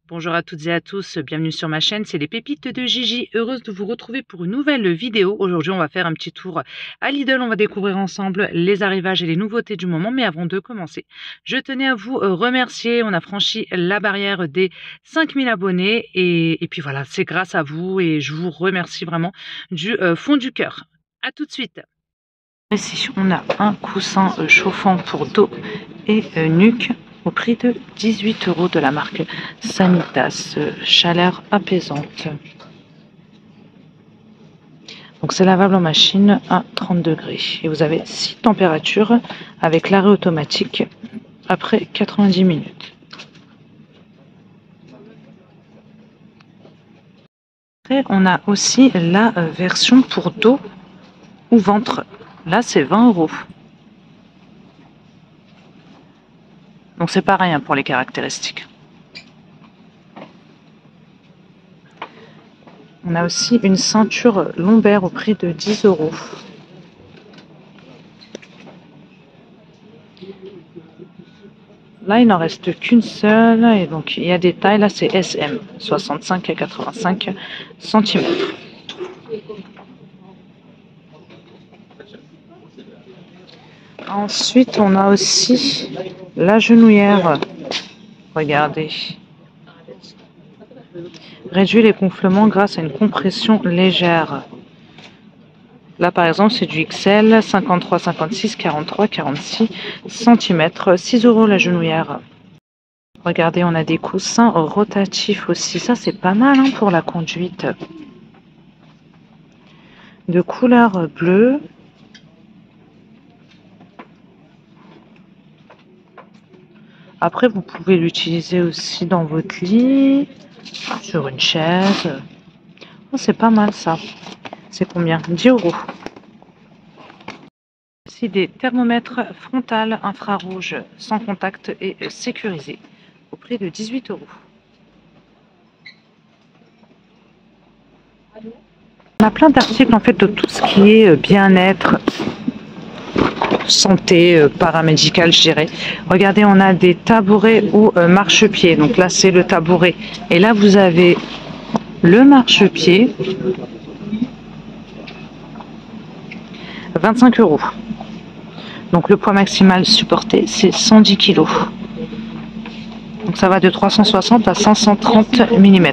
Bonjour à toutes et à tous, bienvenue sur ma chaîne, c'est les pépites de Gigi, heureuse de vous retrouver pour une nouvelle vidéo. Aujourd'hui on va faire un petit tour à Lidl, on va découvrir ensemble les arrivages et les nouveautés du moment, mais avant de commencer, je tenais à vous remercier, on a franchi la barrière des 5000 abonnés et puis voilà, c'est grâce à vous et je vous remercie vraiment du fond du cœur. A tout de suite. Ici on a un coussin chauffant pour dos et nuque au prix de 18 € de la marque Sanitas, chaleur apaisante. Donc c'est lavable en machine à 30 degrés. Et vous avez 6 températures avec l'arrêt automatique après 90 minutes. Après on a aussi la version pour dos ou ventre. Là c'est 20 €. Donc c'est pareil hein, pour les caractéristiques. On a aussi une ceinture lombaire au prix de 10 €. Là, il n'en reste qu'une seule et donc il y a des tailles. Là, c'est SM, 65 à 85 cm. Ensuite, on a aussi la genouillère. Regardez. Réduit les gonflements grâce à une compression légère. Là, par exemple, c'est du XL, 53, 56, 43, 46 cm, 6 € la genouillère. Regardez, on a des coussins rotatifs aussi. Ça, c'est pas mal hein, pour la conduite. De couleur bleue. Après, vous pouvez l'utiliser aussi dans votre lit, sur une chaise. Oh, c'est pas mal ça. C'est combien? 10 €. Aussi des thermomètres frontal infrarouge sans contact et sécurisés au prix de 18 €. On a plein d'articles en fait de tout ce qui est bien-être, santé paramédicale, je dirais. Regardez, on a des tabourets ou marchepieds. Donc là, c'est le tabouret. Et là, vous avez le marchepied. 25 €. Donc le poids maximal supporté, c'est 110 kg. Donc ça va de 360 à 530 mm.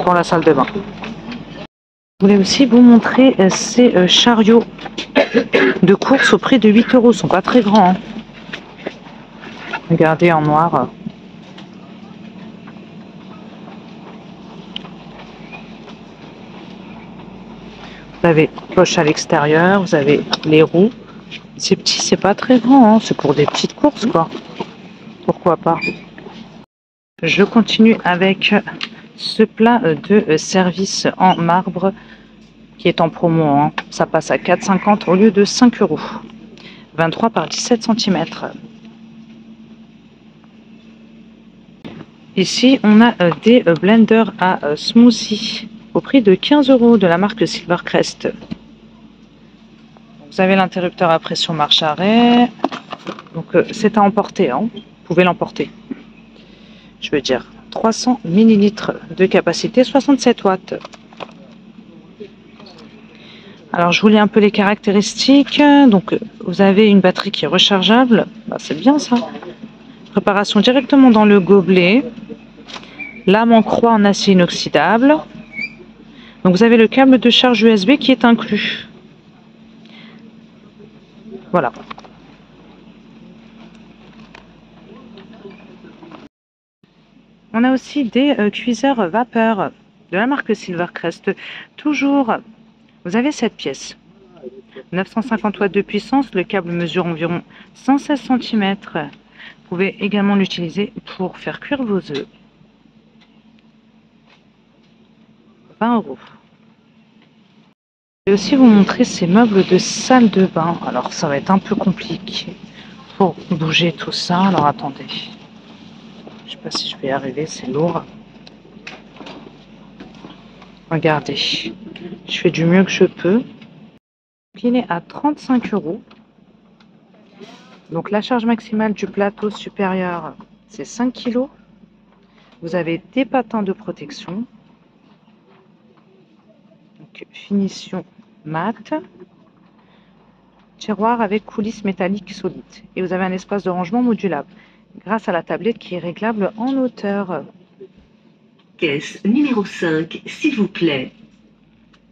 Pour la salle de bain. Je voulais aussi vous montrer ces chariots de course au prix de 8 €. Ils ne sont pas très grands. Hein. Regardez en noir. Vous avez poche à l'extérieur, vous avez les roues. C'est petit, c'est pas très grand, hein. C'est pour des petites courses quoi. Pourquoi pas. Je continue avec ce plat de service en marbre qui est en promo. Hein. Ça passe à 4,50 € au lieu de 5 €. 23 par 17 cm. Ici, on a des blenders à smoothie au prix de 15 € de la marque Silvercrest. Vous avez l'interrupteur à pression marche-arrêt. Donc c'est à emporter, hein. Vous pouvez l'emporter. Je veux dire 300 ml de capacité, 67 watts. Alors je vous lis un peu les caractéristiques. Donc vous avez une batterie qui est rechargeable. Bah, c'est bien ça. Préparation directement dans le gobelet. Lame en croix en acier inoxydable. Donc vous avez le câble de charge USB qui est inclus. Voilà. On a aussi des cuiseurs vapeur de la marque Silvercrest. Toujours, vous avez cette pièce. 950 watts de puissance, le câble mesure environ 116 cm. Vous pouvez également l'utiliser pour faire cuire vos œufs. 20 €. Je vais aussi vous montrer ces meubles de salle de bain. Alors ça va être un peu compliqué pour bouger tout ça. Alors attendez. Je sais pas si je vais y arriver, c'est lourd. Regardez. Je fais du mieux que je peux. Il est à 35 €. Donc la charge maximale du plateau supérieur, c'est 5 kg. Vous avez des patins de protection. Donc, finition mat. Tiroir avec coulisses métalliques solides. Et vous avez un espace de rangement modulable grâce à la tablette qui est réglable en hauteur. Caisse numéro 5, s'il vous plaît.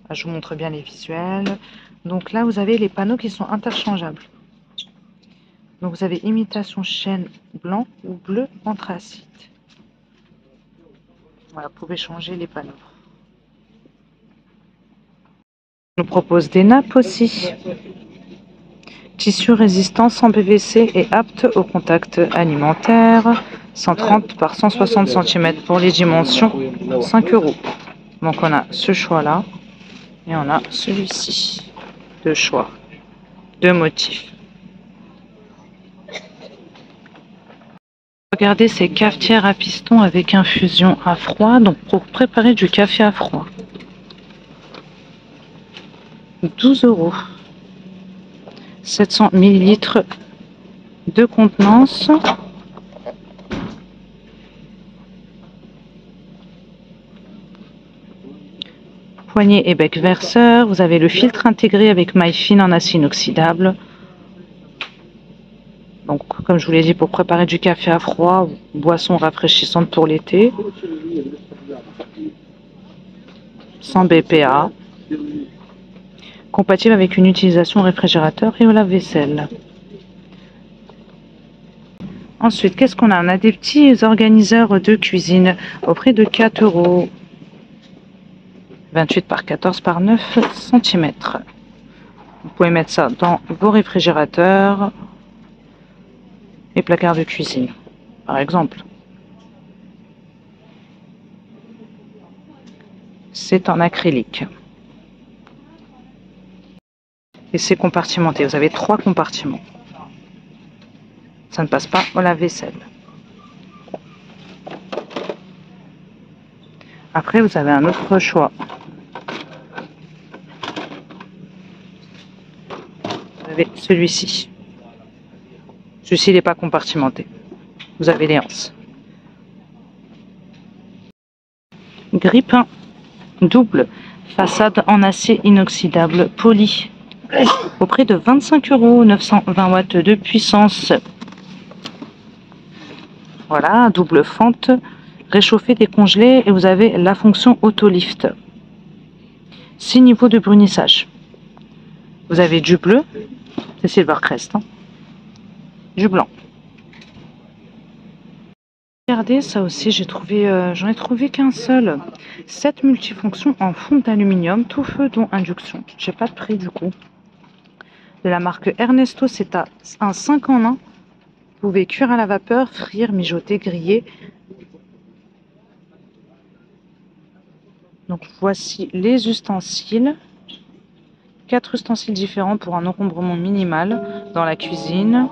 Je vous montre bien les visuels. Donc là, vous avez les panneaux qui sont interchangeables. Donc vous avez imitation chêne blanc ou bleu anthracite. Voilà, vous pouvez changer les panneaux. On nous propose des nappes aussi. Tissu résistant sans PVC et apte au contact alimentaire. 130 par 160 cm pour les dimensions, 5 €. Donc on a ce choix-là et on a celui-ci. Deux choix, deux motifs. Regardez ces cafetières à piston avec infusion à froid, donc pour préparer du café à froid. 12 €. 700 ml de contenance. Poignée et bec verseur. Vous avez le filtre intégré avec maille fine en acier inoxydable. Donc, comme je vous l'ai dit, pour préparer du café à froid, boisson rafraîchissante pour l'été. Sans BPA. Compatible avec une utilisation au réfrigérateur et au lave-vaisselle. Ensuite, qu'est-ce qu'on a? On a des petits organiseurs de cuisine au prix de 4 €. 28 par 14 par 9 cm. Vous pouvez mettre ça dans vos réfrigérateurs et placards de cuisine, par exemple. C'est en acrylique. Et c'est compartimenté. Vous avez 3 compartiments. Ça ne passe pas au lave-vaisselle. Après, vous avez un autre choix. Vous avez celui-ci. Celui-ci n'est pas compartimenté. Vous avez les anses. Grille-pain double, façade en acier inoxydable poli. Au prix de 25 €, 920 watts de puissance. Voilà, double fente, réchauffer, décongeler, et vous avez la fonction auto-lift. 6 niveaux de brunissage. Vous avez du bleu, c'est Silvercrest, hein, du blanc. Regardez, ça aussi, j'en ai trouvé qu'un seul. 7 multifonctions en fonte d'aluminium, tout feu dont induction. J'ai pas de prix du coup. De la marque Ernesto, c'est un 5 en 1. Vous pouvez cuire à la vapeur, frire, mijoter, griller. Donc voici les ustensiles. 4 ustensiles différents pour un encombrement minimal dans la cuisine.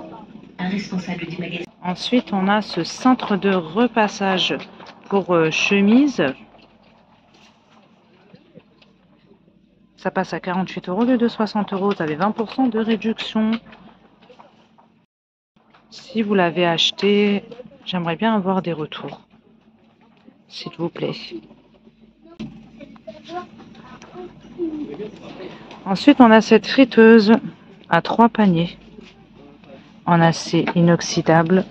Un responsable du magasin. Ensuite, on a ce cintre de repassage pour chemise. Ça passe à 48 € au lieu de 60 €. Vous avez 20% de réduction. Si vous l'avez acheté, j'aimerais bien avoir des retours, s'il vous plaît. Ensuite, on a cette friteuse à 3 paniers en acier inoxydable.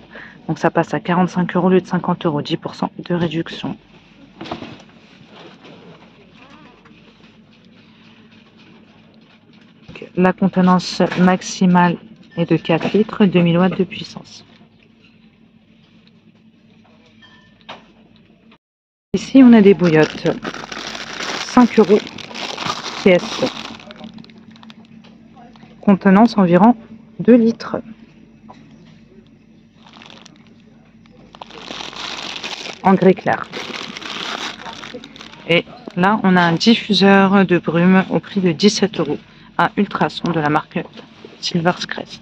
Donc ça passe à 45 € au lieu de 50 €, 10% de réduction. La contenance maximale est de 4 litres, 2000 watts de puissance. Ici, on a des bouillottes. 5 € pièce. Contenance environ 2 litres. En gris clair. Et là, on a un diffuseur de brume au prix de 17 €. Un ultrason de la marque Silvercrest.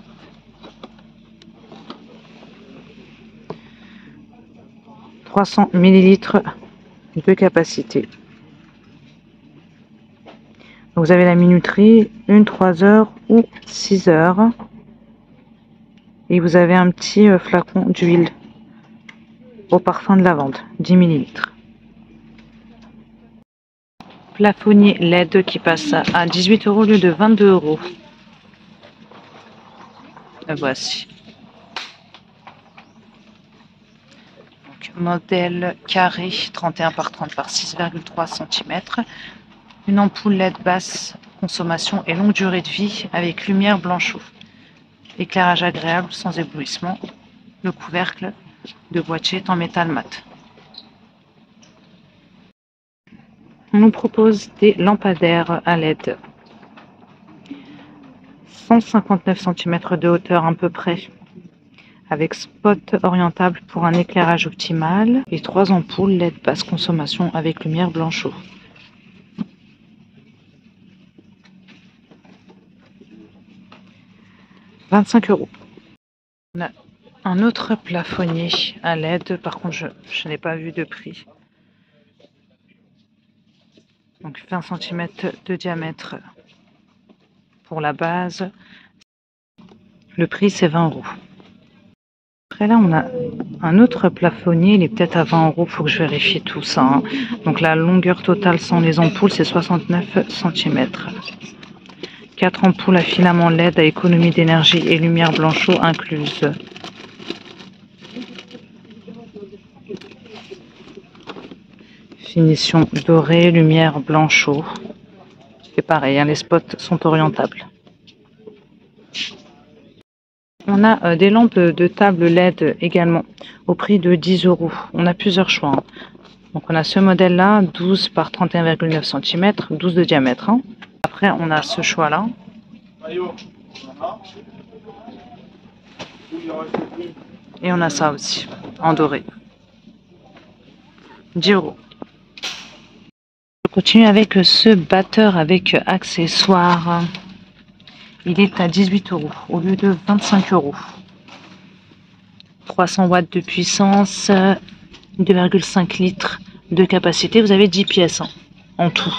« 300 ml de capacité. » Donc vous avez la minuterie, 1, 3 heures ou 6 heures. Et vous avez un petit flacon d'huile au parfum de lavande, 10 ml. Plafonnier LED qui passe à 18 € au lieu de 22 €. Le voici. Donc, modèle carré 31 par 30 par 6,3 cm. Une ampoule LED basse consommation et longue durée de vie avec lumière blanchot. Éclairage agréable sans éblouissement. Le couvercle de boîtier est en métal mat. On nous propose des lampadaires à LED. 159 cm de hauteur à peu près, avec spot orientable pour un éclairage optimal et 3 ampoules LED basse consommation avec lumière blanchot. « 25 €. On a un autre plafonnier à LED, par contre je n'ai pas vu de prix. Donc 20 cm de diamètre pour la base. Le prix c'est 20 €. Après là on a un autre plafonnier, il est peut-être à 20 €, faut que je vérifie tout ça. Hein. Donc la longueur totale sans les ampoules c'est 69 cm. 4 ampoules à filament LED à économie d'énergie et lumière blanchot incluse. Finition dorée, lumière blanchot. C'est pareil, hein, les spots sont orientables. On a des lampes de table LED également au prix de 10 €. On a plusieurs choix. Hein. Donc on a ce modèle là, 12 par 31,9 cm, 12 de diamètre. Hein. Après on a ce choix là. Et on a ça aussi, en doré. 10 €. Je continue avec ce batteur avec accessoires. Il est à 18 € au lieu de 25 €. 300 watts de puissance, 2,5 litres de capacité. Vous avez 10 pièces hein, en tout.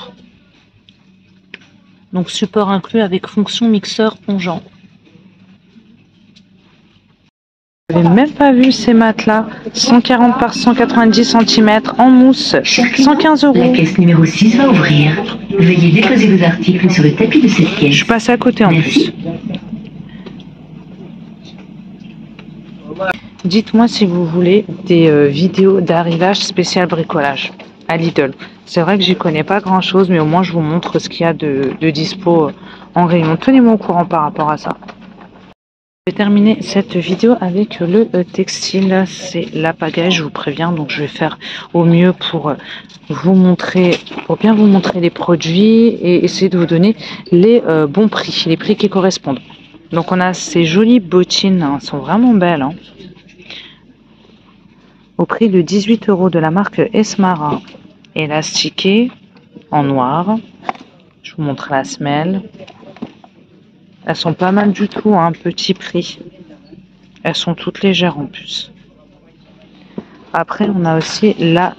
Donc support inclus avec fonction mixeur plongeant. Je n'avais même pas vu ces matelas. 140 par 190 cm en mousse. 115 €. La caisse numéro 6 va ouvrir. Veuillez déposer vos articles sur le tapis de cette caisse. Je passe à côté en Merci. plus. Dites-moi si vous voulez des vidéos d'arrivage spécial bricolage à Lidl. C'est vrai que j'y connais pas grand chose, mais au moins je vous montre ce qu'il y a de dispo en rayon. Tenez-moi au courant par rapport à ça. Je vais terminer cette vidéo avec le textile. C'est la pagaille, je vous préviens. Donc je vais faire au mieux pour vous montrer, pour bien vous montrer les produits et essayer de vous donner les bons prix, les prix qui correspondent. Donc on a ces jolies bottines, hein, elles sont vraiment belles. Hein. Au prix de 18 € de la marque Esmara, élastiquée en noir. Je vous montre la semelle. Elles sont pas mal du tout, hein, petit prix. Elles sont toutes légères en plus. Après, on a aussi la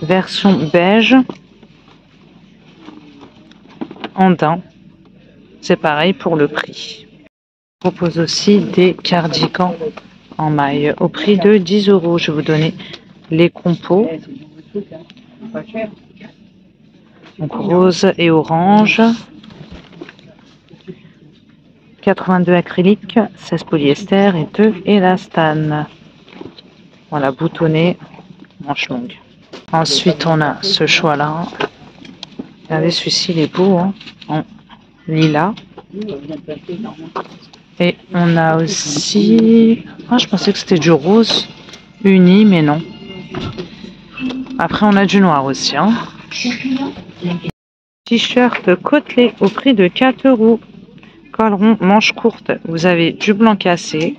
version beige en daim. C'est pareil pour le prix. Je propose aussi des cardigans en maille au prix de 10 €. Je vais vous donner les compos. Donc rose et orange. 82 acrylique, 16 polyester et 2 élastane. Voilà, boutonné, manche longue. Ensuite, on a ce choix-là. Regardez, celui-ci, il est beau, hein, en lilas. Et on a aussi... Ah, je pensais que c'était du rose uni, mais non. Après, on a du noir aussi. Hein. T-shirt côtelé au prix de 4 €. Col rond, manche courte. Vous avez du blanc cassé.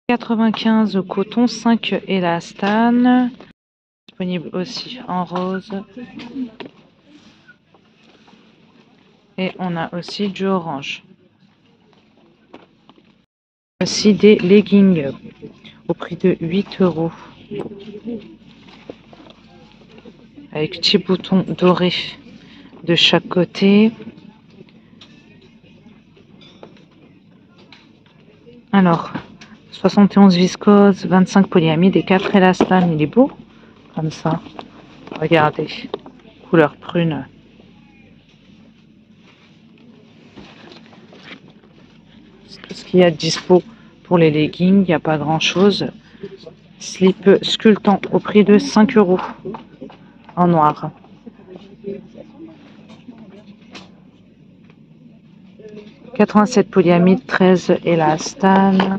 95 coton, 5 élastane. Disponible aussi en rose. Et on a aussi du orange. Aussi des leggings au prix de 8 €. Avec petits boutons dorés de chaque côté. Alors, 71 viscose, 25 polyamide et 4 élastane. Il est beau, comme ça. Regardez, couleur prune. C'est tout ce qu'il y a de dispo pour les leggings. Il n'y a pas grand chose. Slip sculptant au prix de 5 € en noir. « 87 polyamide, 13 élastane. »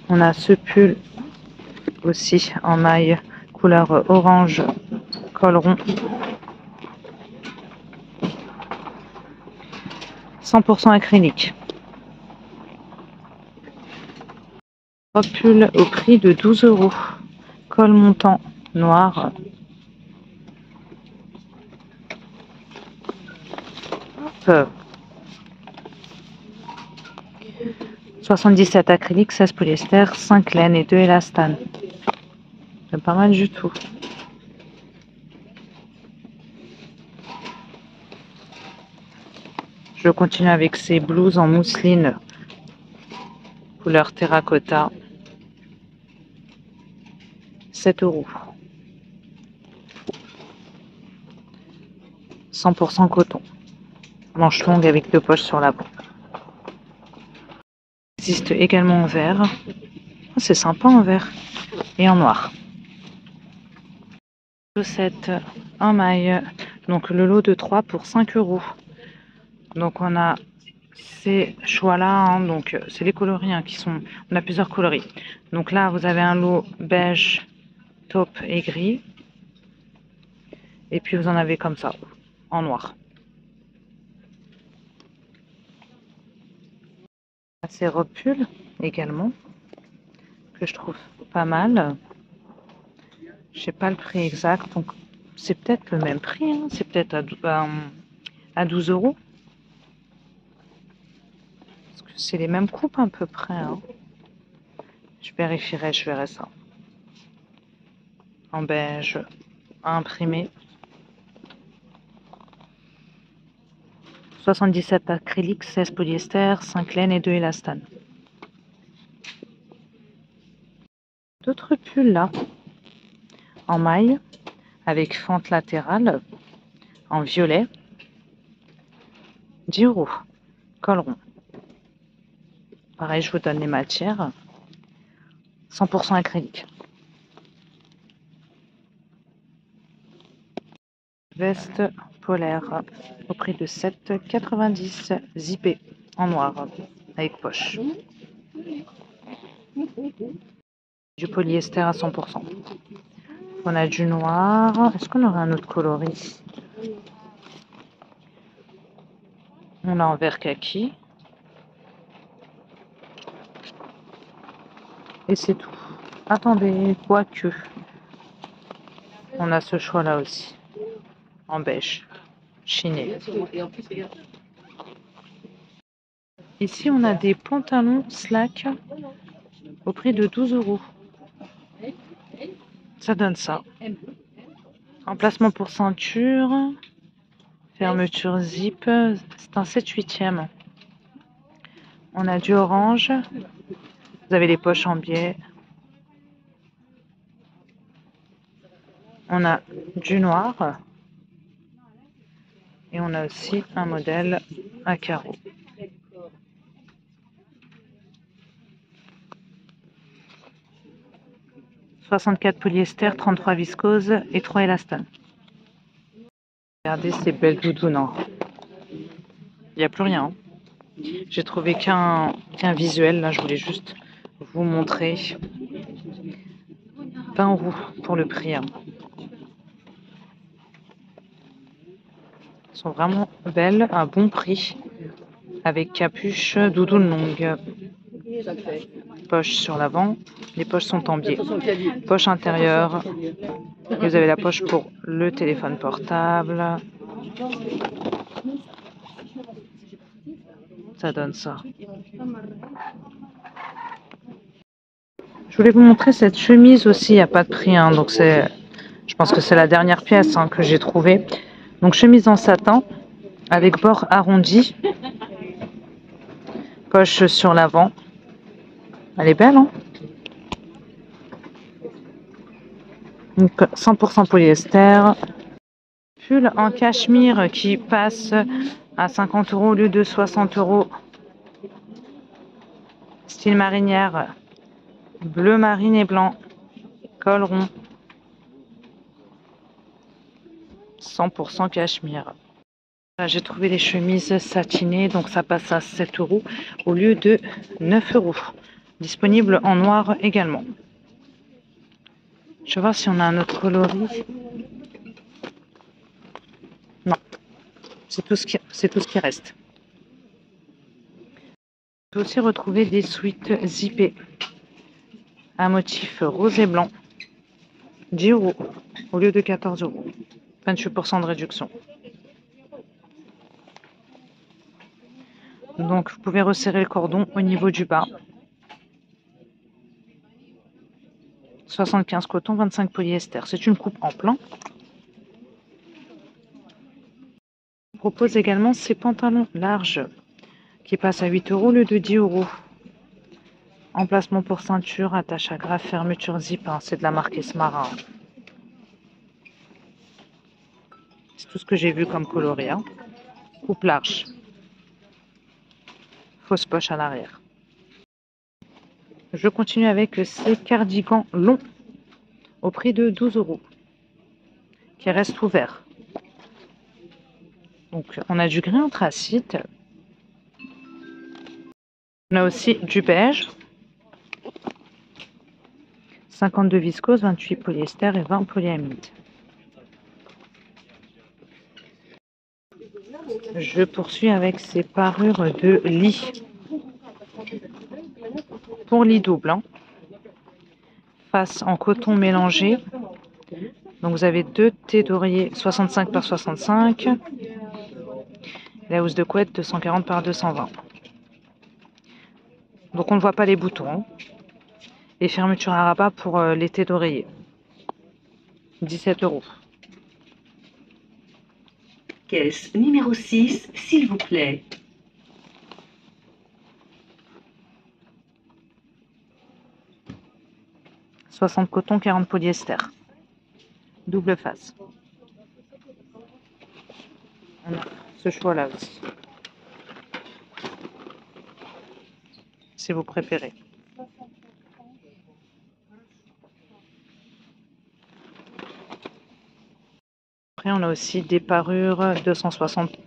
On a ce pull aussi en maille couleur orange, col rond. 100% acrylique. 3 pulls au prix de 12 €. Col montant noir. Hop. 77 acrylique, 16 polyester, 5 laine et 2 élastane. C'est pas mal du tout. Je continue avec ces blouses en mousseline couleur terracotta. 7 €. 100% coton. Manche longue avec 2 poches sur l'avant. Il existe également en vert. Oh, c'est sympa en vert. Et en noir. Chaussettes en maille. Donc le lot de 3 pour 5 €. Donc on a ces choix-là. Hein, donc c'est les coloris hein, qui sont... On a plusieurs coloris. Donc là vous avez un lot beige, taupe et gris. Et puis vous en avez comme ça, en noir. Ces robes pull également, que je trouve pas mal. Je sais pas le prix exact, donc c'est peut-être le même prix, hein. C'est peut-être à 12 €. Parce que c'est les mêmes coupes à peu près. Hein. Je vérifierai, je verrai ça. En beige, imprimé. 77 acrylique, 16 polyester, 5 laine et 2 élastane. D'autres pulls là, en maille, avec fente latérale, en violet. 10 €. Col rond. Pareil, je vous donne les matières. 100% acrylique. Veste polaire au prix de 7,90 €, zippé en noir avec poche. Du polyester à 100%. On a du noir. Est-ce qu'on aurait un autre coloris? On a en vert kaki. Et c'est tout. Attendez, quoique. On a ce choix là aussi. En beige. Chiné. Ici, on a des pantalons slack au prix de 12 €. Ça donne ça. Emplacement pour ceinture. Fermeture zip. C'est un 7/8e. On a du orange. Vous avez les poches en biais. On a du noir. Et on a aussi un modèle à carreaux. « 64 polyester, 33 viscose et 3 élastane. » Regardez ces belles doudounes. Hein. Il n'y a plus rien. Hein. J'ai trouvé qu'un visuel. Là, je voulais juste vous montrer. 20 € pour le prix. Hein. Elles sont vraiment belles, à bon prix. Avec capuche, doudoune longue. Poche sur l'avant. Les poches sont en biais. Poche intérieure. Et vous avez la poche pour le téléphone portable. Ça donne ça. Je voulais vous montrer cette chemise aussi. Il n'y a pas de prix. Hein, donc je pense que c'est la dernière pièce hein, que j'ai trouvée. Donc chemise en satin. avec bord arrondi. Poche sur l'avant. Elle est belle, hein? 100% polyester. Pull en cachemire qui passe à 50 € au lieu de 60 €. Style marinière. Bleu marine et blanc. Col rond. 100% cachemire. J'ai trouvé les chemises satinées, donc ça passe à 7 € au lieu de 9 €. Disponible en noir également. Je vais voir si on a un autre coloris. Non, c'est tout ce qui reste. On peut aussi retrouver des sweats zippés à motif rose et blanc. 10 € au lieu de 14 €. 28% de réduction. Donc vous pouvez resserrer le cordon au niveau du bas. 75 coton, 25 polyester. C'est une coupe en plein. Je propose également ces pantalons larges qui passent à 8 € au lieu de 10 €. Emplacement pour ceinture, attache à grave, fermeture zip. Hein, c'est de la marque Esmara. C'est tout ce que j'ai vu comme coloris. Hein. Coupe large. Fausse poche à l'arrière. Je continue avec ces cardigans longs au prix de 12 € qui restent ouverts. Donc on a du gris anthracite. On a aussi du beige. 52 viscose, 28 polyester et 20 polyamide. Je poursuis avec ces parures de lit. Pour lit double. Hein. Face en coton mélangé. Donc vous avez 2 thés d'oreiller 65 par 65. La housse de couette 240 par 220. Donc on ne voit pas les boutons. Hein. Et fermeture à rabat pour les thés d'oreiller. 17 €. Caisse numéro 6, s'il vous plaît. « 60 coton, 40 polyester. Double face. On a ce choix-là aussi. Si vous préférez. Après, on a aussi des parures 260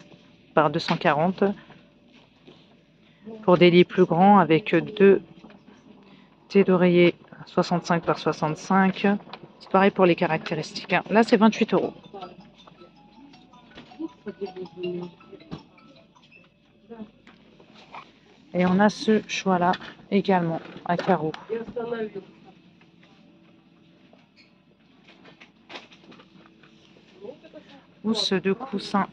par 240 pour des lits plus grands avec 2 thés d'oreiller 65 par 65. C'est pareil pour les caractéristiques. Hein. Là, c'est 28 €. Et on a ce choix-là également à carreaux. Housse de coussin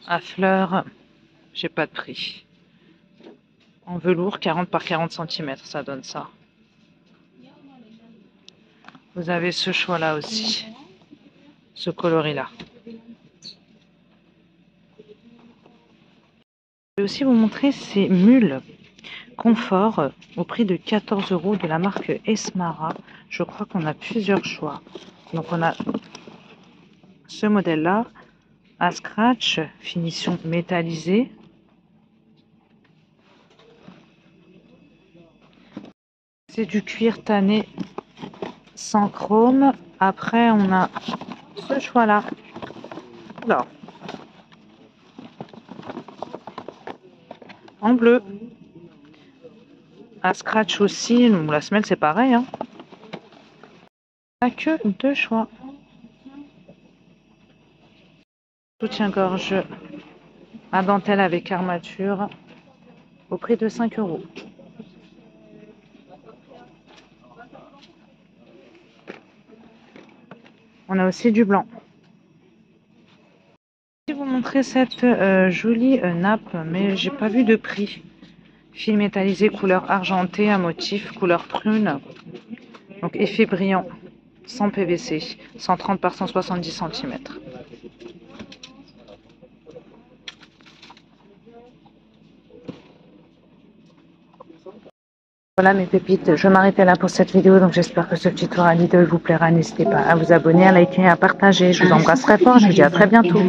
à fleurs, j'ai pas de prix. En velours, 40 par 40 cm, ça donne ça. Vous avez ce choix-là aussi, ce coloris-là. Je vais aussi vous montrer ces mules confort au prix de 14 € de la marque Esmara. Je crois qu'on a plusieurs choix. Donc on a ce modèle-là, à scratch, finition métallisée. C'est du cuir tanné sans chrome. Après, on a ce choix-là. Alors, en bleu. À scratch aussi. La semelle, c'est pareil. Hein. On n'a que 2 choix. Soutien-gorge à dentelle avec armature au prix de 5 €. On a aussi du blanc. Je vais vous montrer cette jolie nappe, mais j'ai pas vu de prix. Fil métallisé couleur argentée à motif couleur prune. Donc effet brillant, sans PVC, 130 par 170 cm. Voilà mes pépites, je m'arrêtais là pour cette vidéo, donc j'espère que ce petit tour à Lidl vous plaira. N'hésitez pas à vous abonner, à liker, à partager. Je vous embrasse très fort, je vous dis à très bientôt.